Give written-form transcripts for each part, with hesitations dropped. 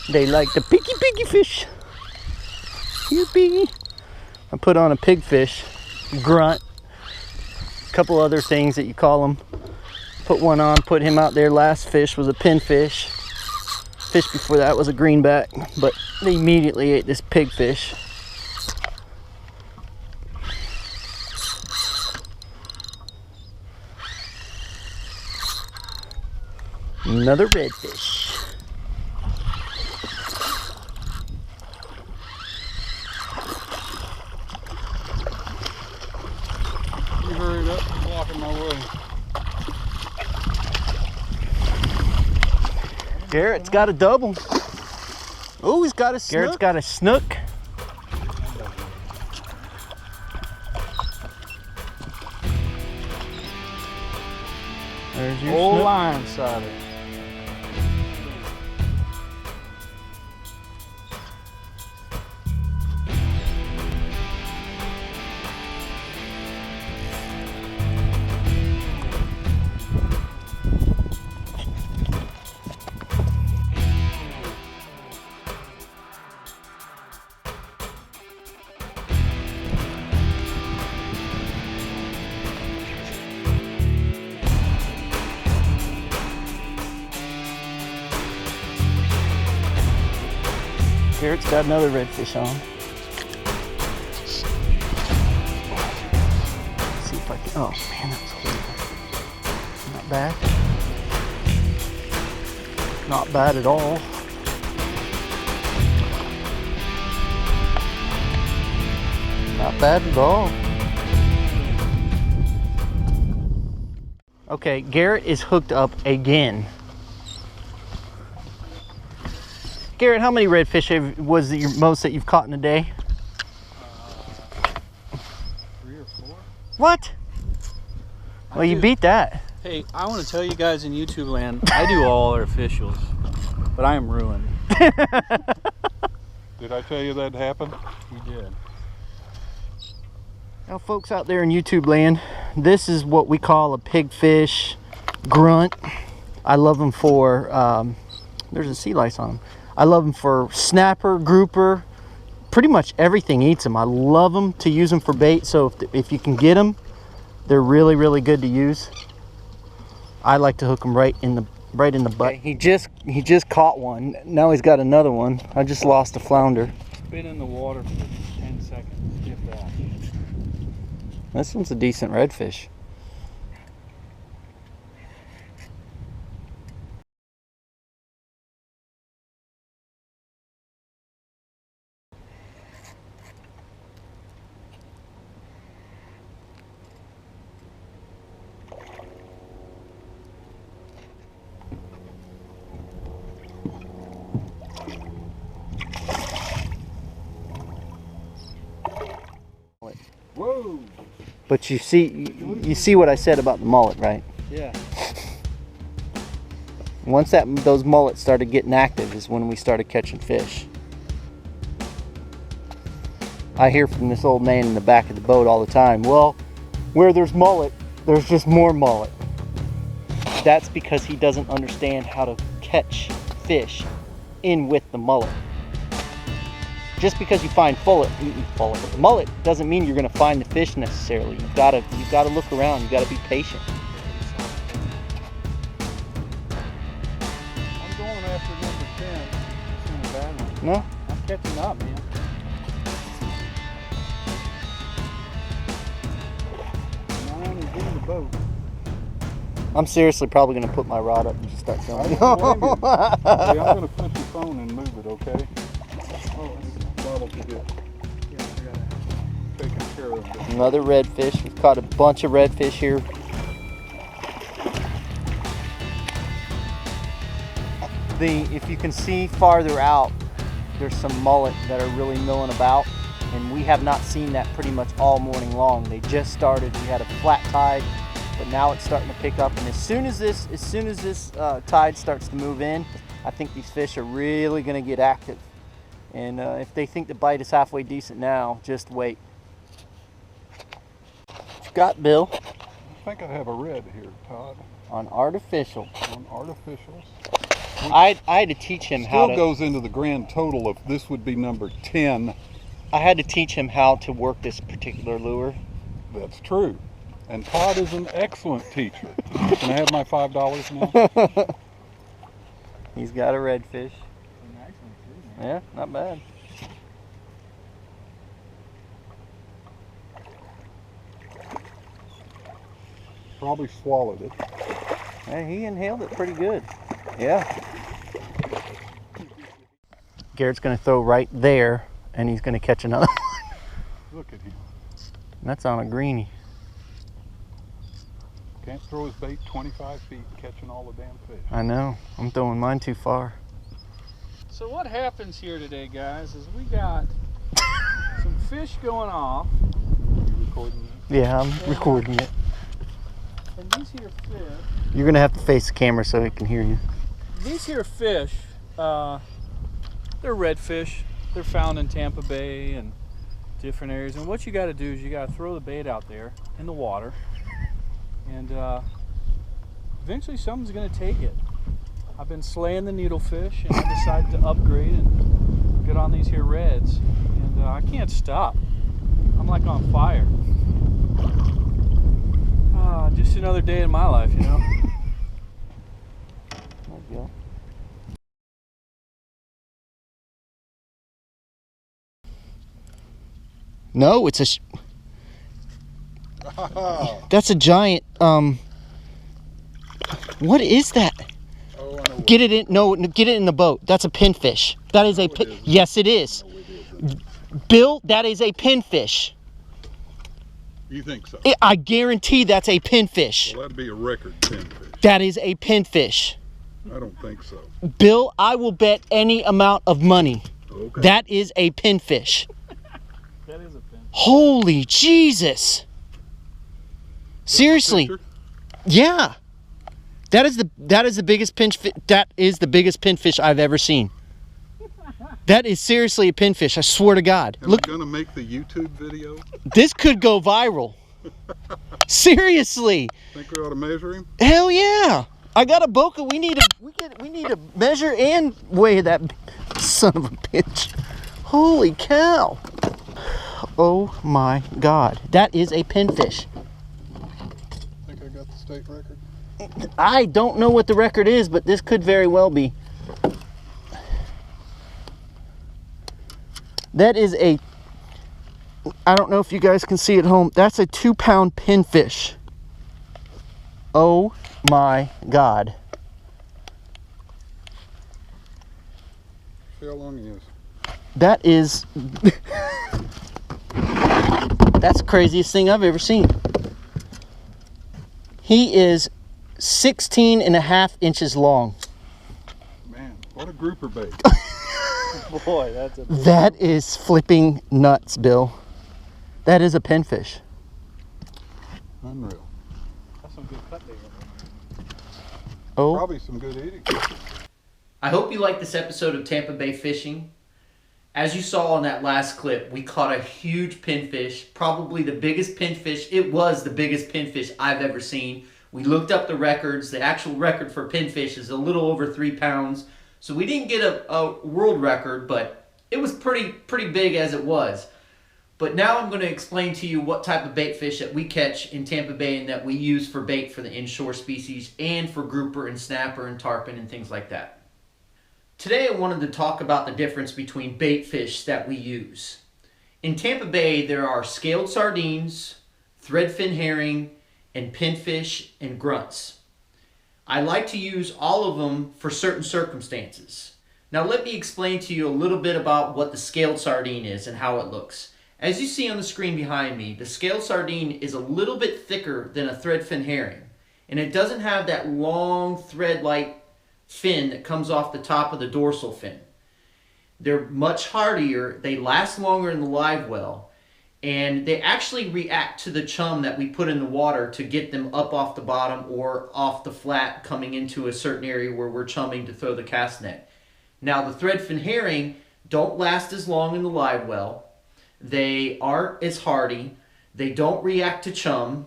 They like the piggy fish. Here, piggy. I put on a pigfish, grunt, a couple other things that you call them. Put one on, put him out there. Last fish was a pinfish. Fish before that was a greenback, but they immediately ate this pigfish. Another redfish. You hurried up, you're blocking my way. Garrett's got a double. Oh, he's got a snook. Garrett's got a snook. There's your old snook. line sighted. Garrett's got another redfish on. Let's see if I can. Oh man, that was horrible. Not bad. Not bad at all. Not bad at all. Okay, Garrett is hooked up again. Garrett, how many redfish was your most that you've caught in a day? 3 or 4. What? Well, you beat that. Hey, I want to tell you guys in YouTube land, I do all our officials, but I am ruined. Did I tell you that happened? You did. Now, folks out there in YouTube land, this is what we call a pigfish grunt. I love them for, there's a sea lice on them. I love them for snapper, grouper, pretty much everything eats them. I love them to use them for bait, so if you can get them, they're really, really good to use. I like to hook them right in the butt. Okay, he just caught one. Now he's got another one. I just lost a flounder. It's been in the water for 10 seconds, if that. This one's a decent redfish. Whoa! But you see what I said about the mullet, right? Yeah. Once those mullets started getting active is when we started catching fish. I hear from this old man in the back of the boat all the time, well, where there's mullet, there's just more mullet. That's because he doesn't understand how to catch fish in with the mullet. Just because you find mullet doesn't mean you're going to find the fish necessarily. You've got to look around. You've got to be patient. I'm going after number 10. It's in a bad one. No? I'm catching up, man. Mine is in the boat. I'm seriously probably going to put my rod up and just start filming. Hey, I'm going to flip your phone and move it, okay? Oh, Bottle to get yeah, I got it. taken care of. Another redfish. We've caught a bunch of redfish here. If you can see farther out, there's some mullet that are really milling about, and we have not seen that pretty much all morning long. They just started. We had a flat tide, but now it's starting to pick up. And as soon as this tide starts to move in, I think these fish are really going to get active. And if they think the bite is halfway decent now, just wait. What you got, Bill? think I have a red here, Todd, On artificial. on artificials. I had to teach him how Still to. goes into the grand total of this would be number 10. I had to teach him how to work this particular lure. That's true. And Todd is an excellent teacher. Can I have my $5 now? He's got a redfish. Nice one too, man. Yeah, not bad. Probably swallowed it. Yeah, he inhaled it pretty good. Yeah. Garrett's going to throw right there, and he's going to catch another one. Look at him. And that's on a greenie. Can't throw his bait 25 feet catching all the damn fish. I know. I'm throwing mine too far. So what happens here today, guys, is we got some fish going off. You recording this? Yeah, I'm recording it. And these here fish, You're going to have to face the camera so he can hear you. these here fish, they're redfish. They're found in Tampa Bay and different areas. And what you got to do is you got to throw the bait out there in the water, and eventually someone's going to take it. I've been slaying the needlefish, and I decided to upgrade and get on these here reds, and I can't stop. I'm like on fire. Just another day in my life, you know. There you go. No, it's a. That's a giant. What is that? Oh, I know. Get it in. No, get it in the boat. That's a pinfish. That is a. Yes, it is. No, it isn't. Bill, that is a pinfish. You think so? I guarantee that's a pinfish. Well, that'd be a record pinfish. That is a pinfish. I don't think so. Bill, I will bet any amount of money. Okay. That is a pinfish. That is a fin. Holy Jesus. Seriously. Picture? Yeah. That is the biggest that is the biggest pinfish I've ever seen. That is seriously a pinfish, I swear to God. Am Look, I gonna make the YouTube video? this could go viral. Seriously. Think we ought to measure him? Hell yeah. I got a boca. We need to measure and weigh that son of a bitch. Holy cow. Oh my God. That is a pinfish. Think I got the state record? I don't know what the record is, but this could very well be. That is a, I don't know if you guys can see at home, that's a 2-pound pinfish. Oh my God. See how long he is. That is, that's the craziest thing I've ever seen. He is 16.5 inches long. Man, what a grouper bait. Boy, that's a big That is flipping nuts, Bill. That is a pinfish. Unreal. That's some good cut there. Oh. Probably some good eating. I hope you liked this episode of Tampa Bay Fishing. As you saw in that last clip, we caught a huge pinfish, probably the biggest pinfish. It was the biggest pinfish I've ever seen. We looked up the records. The actual record for pinfish is a little over 3 pounds. So we didn't get a world record, but it was pretty big as it was. But now I'm going to explain to you what type of bait fish that we catch in Tampa Bay and that we use for bait for the inshore species and for grouper and snapper and tarpon and things like that. Today I wanted to talk about the difference between bait fish that we use. In Tampa Bay there are scaled sardines, threadfin herring, and pinfish and grunts. I like to use all of them for certain circumstances. Now let me explain to you a little bit about what the scaled sardine is and how it looks. As you see on the screen behind me, the scaled sardine is a little bit thicker than a threadfin herring, and it doesn't have that long thread-like fin that comes off the top of the dorsal fin. They're much hardier, they last longer in the live well, and they actually react to the chum that we put in the water to get them up off the bottom or off the flat coming into a certain area where we're chumming to throw the cast net. Now the threadfin herring don't last as long in the live well. They aren't as hardy. They don't react to chum.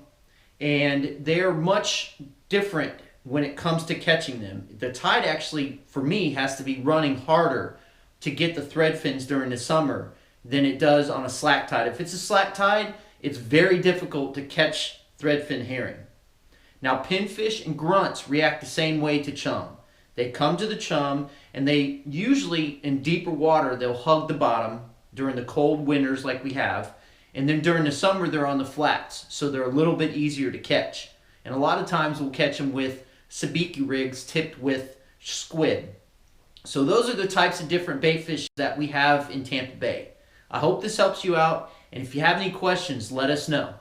and they're much different when it comes to catching them. The tide actually, for me, has to be running harder to get the thread fins during the summer than it does on a slack tide. If it's a slack tide, it's very difficult to catch threadfin herring. Now, pinfish and grunts react the same way to chum. They come to the chum, and they usually, in deeper water, they'll hug the bottom during the cold winters like we have, and then during the summer, they're on the flats, so they're a little bit easier to catch. And a lot of times, we'll catch them with sabiki rigs tipped with squid. So those are the types of different bait fish that we have in Tampa Bay. I hope this helps you out, and if you have any questions, let us know.